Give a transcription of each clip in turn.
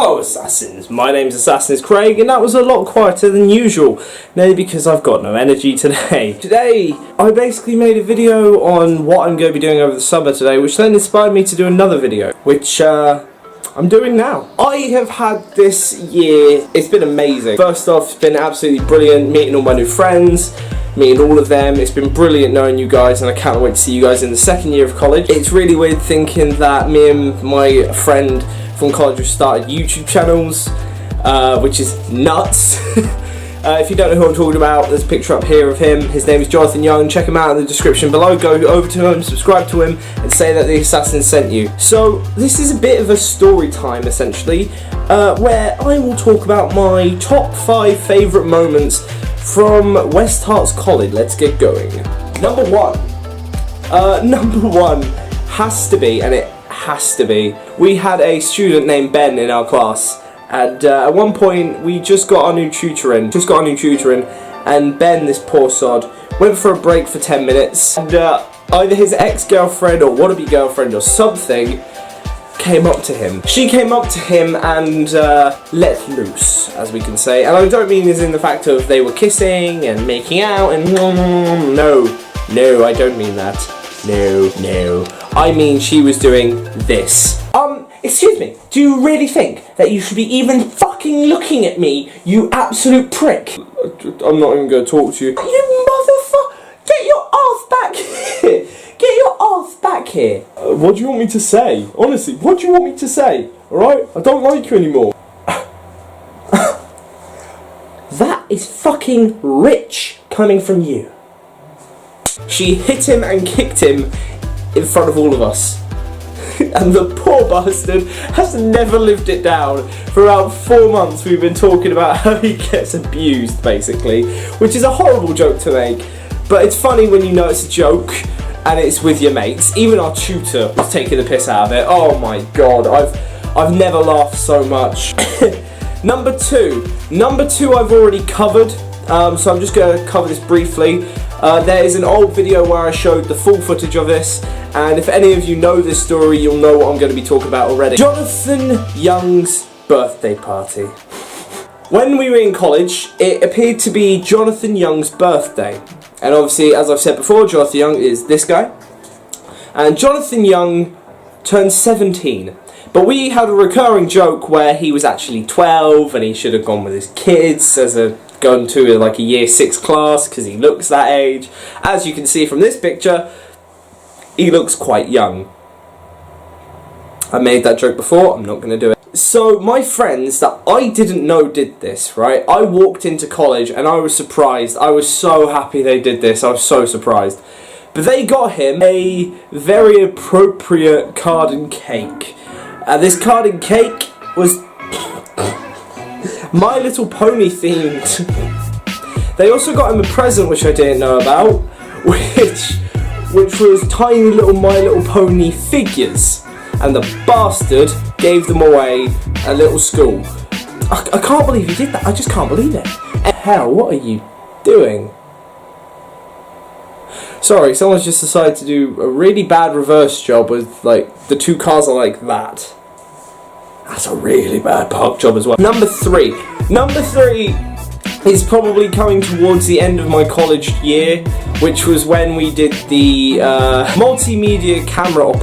Hello Assassins, my name's Assassin's Craig, and that was a lot quieter than usual, mainly because I've got no energy today. Today, I basically made a video on what I'm going to be doing over the summer today, which then inspired me to do another video, which I'm doing now. I have had this year, it's been amazing. First off, it's been absolutely brilliant meeting all my new friends, meeting all of them. It's been brilliant knowing you guys, and I can't wait to see you guys in the second year of college. It's really weird thinking that me and my friend from college have started YouTube channels, which is nuts. If you don't know who I'm talking about, there's a picture up here of him. His name is Jonathan Young. Check him out in the description below. Go over to him, subscribe to him, and say that the Assassin sent you. So this is a bit of a story time, essentially, where I will talk about my top 5 favourite moments from West Harts College. Let's get going. Number one has to be, and it has to be, we had a student named Ben in our class, and at one point we just got our new tutor in, and Ben, this poor sod, went for a break for 10 minutes, and either his ex-girlfriend or wannabe girlfriend or something came up to him. She came up to him and let loose, as we can say, and I don't mean as in the fact of they were kissing and making out and no, I don't mean that. No. I mean she was doing this. Excuse me, do you really think that you should be even fucking looking at me, you absolute prick? I'm not even gonna talk to you. You motherfucker! Get your ass back here! Get your ass back here! What do you want me to say? Honestly, what do you want me to say? Alright? I don't like you anymore. That is fucking rich coming from you. She hit him and kicked him in front of all of us. And the poor bastard has never lived it down. For about 4 months we've been talking about how he gets abused, basically. Which is a horrible joke to make. But it's funny when you know it's a joke and it's with your mates. Even our tutor was taking the piss out of it. Oh my god, I've never laughed so much. Number two I've already covered. So I'm just going to cover this briefly. There is an old video where I showed the full footage of this, and if any of you know this story, you'll know what I'm going to be talking about already. Jonathan Young's birthday party. When we were in college, it appeared to be Jonathan Young's birthday. And obviously, as I've said before, Jonathan Young is this guy. And Jonathan Young turned 17. But we had a recurring joke where he was actually 12 and he should have gone with his kids gone to like a year 6 class because he looks that age. As you can see from this picture, he looks quite young. I made that joke before, I'm not going to do it. So my friends that I didn't know did this, right? I walked into college and I was surprised. I was so happy they did this, I was so surprised. But they got him a very appropriate card and cake. This card and cake was My Little Pony themed. They also got him a present which I didn't know about, which was tiny little My Little Pony figures, and the bastard gave them away at little school. I can't believe he did that. I just can't believe it. Hell, what are you doing? Sorry, someone's just decided to do a really bad reverse job with, like, the 2 cars are like that. That's a really bad park job as well. Number three is probably coming towards the end of my college year, which was when we did the multimedia camera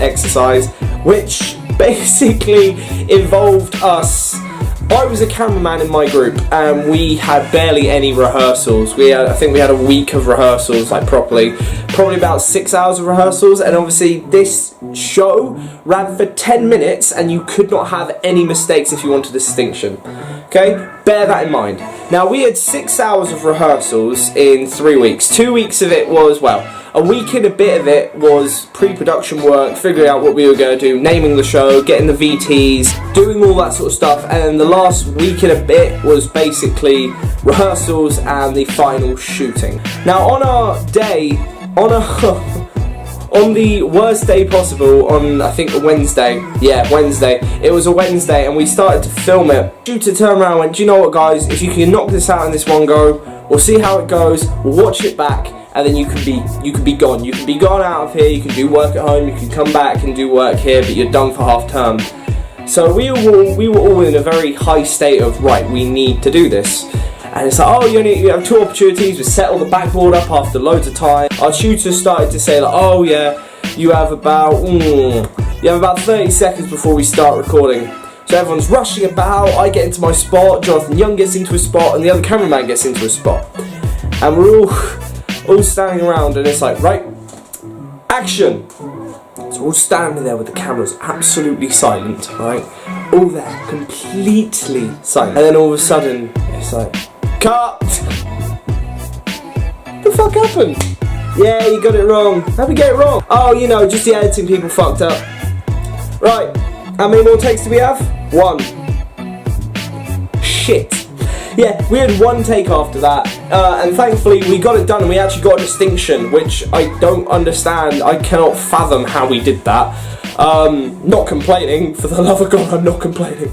exercise, which basically involved us. I was a cameraman in my group, and we had barely any rehearsals. I think we had a week of rehearsals, like properly, probably about 6 hours of rehearsals, and obviously this show ran for 10 minutes, and you could not have any mistakes if you wanted distinction. Okay, bear that in mind. Now we had 6 hours of rehearsals in 3 weeks. 2 weeks of it was, well, a week and a bit of it was pre-production work, figuring out what we were going to do, naming the show, getting the VTs, doing all that sort of stuff, and then the last week and a bit was basically rehearsals and the final shooting. Now on our day, on the worst day possible, on I think a Wednesday, it was a Wednesday, and we started to film it. Shooter turned around and went, do you know what guys, if you can knock this out in this one go, we'll see how it goes, we'll watch it back, and then you can be gone. You can be gone out of here, you can do work at home, you can come back and do work here, but you're done for half term. So we were all in a very high state of, right, we need to do this. And it's like, oh, you have 2 opportunities. We settle the backboard up after loads of time. Our tutor started to say, like, oh yeah, you have about 30 seconds before we start recording. So everyone's rushing about. I get into my spot, Jonathan Young gets into a spot, and the other cameraman gets into a spot. And we're all standing around, and it's like, right, action. So we're all standing there with the cameras absolutely silent, right? All there, completely silent. And then all of a sudden, it's like, cut! What the fuck happened? Yeah, you got it wrong. How'd we get it wrong? Oh, you know, just the editing people fucked up. Right, how many more takes do we have? 1. Shit. Yeah, we had 1 take after that, and thankfully we got it done and we actually got a distinction, which I don't understand. I cannot fathom how we did that. Not complaining, for the love of God, I'm not complaining.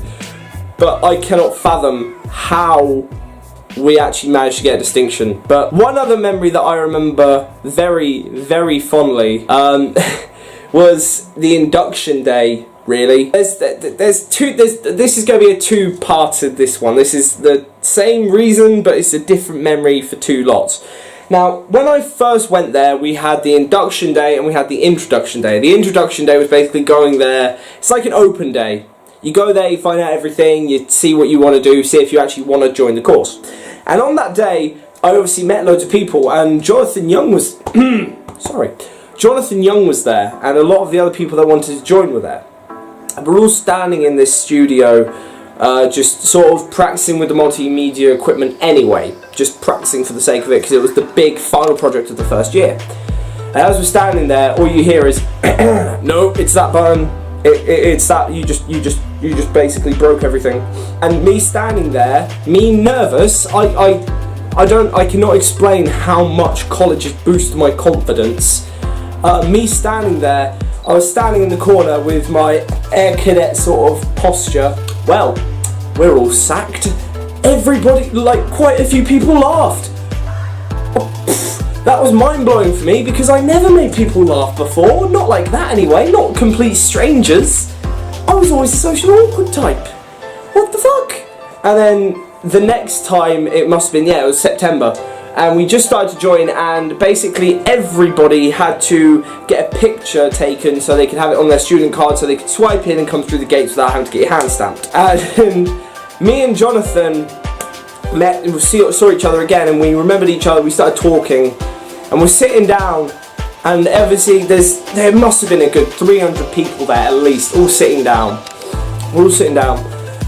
But I cannot fathom how we actually managed to get a distinction. But one other memory that I remember very, very fondly was the induction day. Really, this is going to be a 2-parter. This one, this is the same reason, but it's a different memory for 2 lots. Now, when I first went there, we had the induction day and we had the introduction day. The introduction day was basically going there. It's like an open day. You go there, you find out everything, you see what you want to do, see if you actually want to join the course. And on that day, I obviously met loads of people, and Jonathan Young was Jonathan Young was there, and a lot of the other people that wanted to join were there. And we're all standing in this studio, just sort of practicing with the multimedia equipment anyway, just practicing for the sake of it, because it was the big final project of the first year. And as we're standing there, all you hear is, no, it's that button, it's that, you just basically broke everything. And me standing there, me nervous, I cannot explain how much college has boosted my confidence. Me standing there, I was standing in the corner with my air cadet sort of posture. Well, we're all sacked. Everybody, like quite a few people laughed. That was mind-blowing for me because I never made people laugh before. Not like that anyway, not complete strangers. I was always the social awkward type. What the fuck? And then the next time, it must have been, yeah, it was September. And we just started to join, and basically everybody had to get a picture taken so they could have it on their student card so they could swipe in and come through the gates without having to get your hand stamped. And me and Jonathan met, saw each other again, and we remembered each other, we started talking, and we're sitting down, and obviously there must have been a good 300 people there at least, all sitting down. We're all sitting down,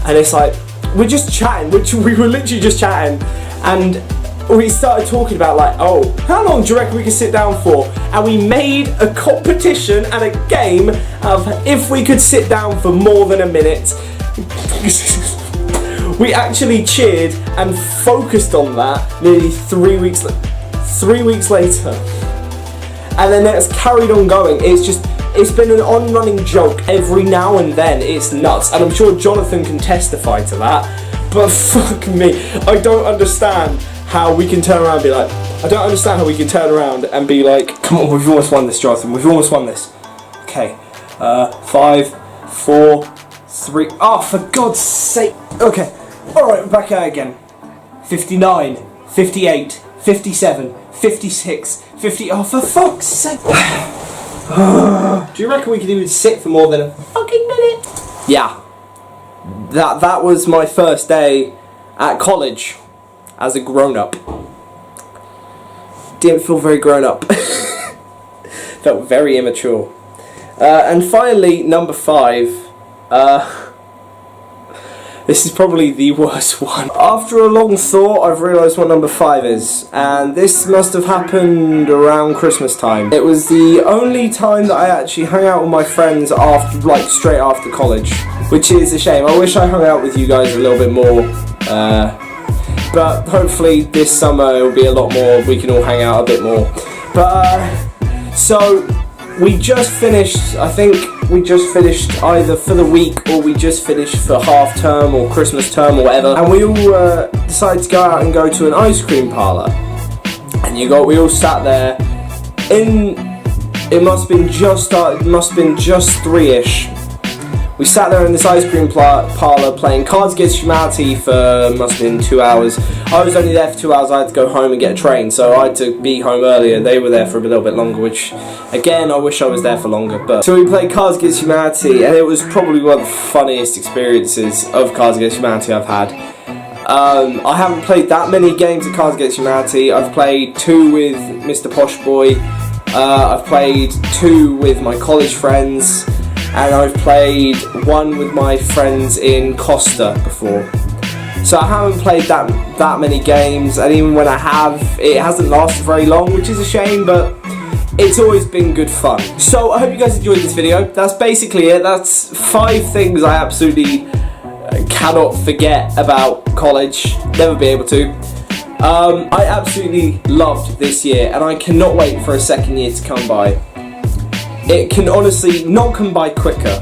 and it's like, we're just chatting, we were literally just chatting, and we started talking about like, oh, how long do you reckon we can sit down for? And we made a competition and a game of if we could sit down for more than a minute. We actually cheered and focused on that nearly 3 weeks later. And then it's carried on going. It's been an on-running joke every now and then. It's nuts. And I'm sure Jonathan can testify to that. But fuck me, I don't understand how we can turn around and be like, come on, we've almost won this, Jonathan, we've almost won this. Okay, 5, 4, 3, oh, for God's sake. Okay, alright, we're back out again. 59, 58, 57, 56, 50, oh, for fuck's sake. Do you reckon we could even sit for more than a fucking minute? Yeah, that was my first day at college. As a grown-up. Didn't feel very grown-up. Felt very immature. And finally, number 5. This is probably the worst one. After a long thought, I've realised what number 5 is. And this must have happened around Christmas time. It was the only time that I actually hung out with my friends after, like, straight after college. Which is a shame. I wish I hung out with you guys a little bit more. But hopefully this summer it'll be a lot more, we can all hang out a bit more. But, so, we just finished, I think we just finished either for the week or we just finished for half term or Christmas term or whatever. And we all decided to go out and go to an ice cream parlour. And we all sat there it must have been just 3-ish. We sat there in this ice cream parlour playing Cards Against Humanity for, must have been 2 hours. I was only there for 2 hours, I had to go home and get a train, so I had to be home earlier. They were there for a little bit longer, which, again, I wish I was there for longer. But so we played Cards Against Humanity, and it was probably one of the funniest experiences of Cards Against Humanity I've had. I haven't played that many games of Cards Against Humanity. I've played 2 with Mr. Posh Boy, I've played 2 with my college friends, and I've played 1 with my friends in Costa before. So I haven't played that many games, and even when I have, it hasn't lasted very long, which is a shame, but it's always been good fun. So I hope you guys enjoyed this video. That's basically it. That's 5 things I absolutely cannot forget about college. Never be able to. I absolutely loved this year, and I cannot wait for a second year to come by. It can honestly not come by quicker.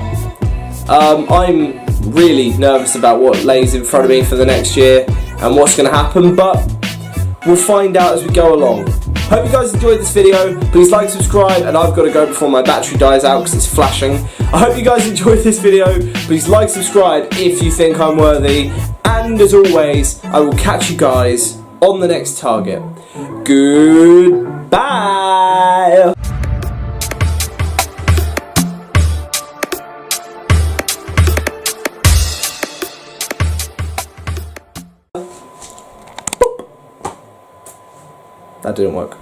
I'm really nervous about what lays in front of me for the next year and what's going to happen, but we'll find out as we go along. Hope you guys enjoyed this video. Please like, subscribe, and I've got to go before my battery dies out because it's flashing. I hope you guys enjoyed this video. Please like, subscribe if you think I'm worthy, and as always, I will catch you guys on the next target. Goodbye! That didn't work.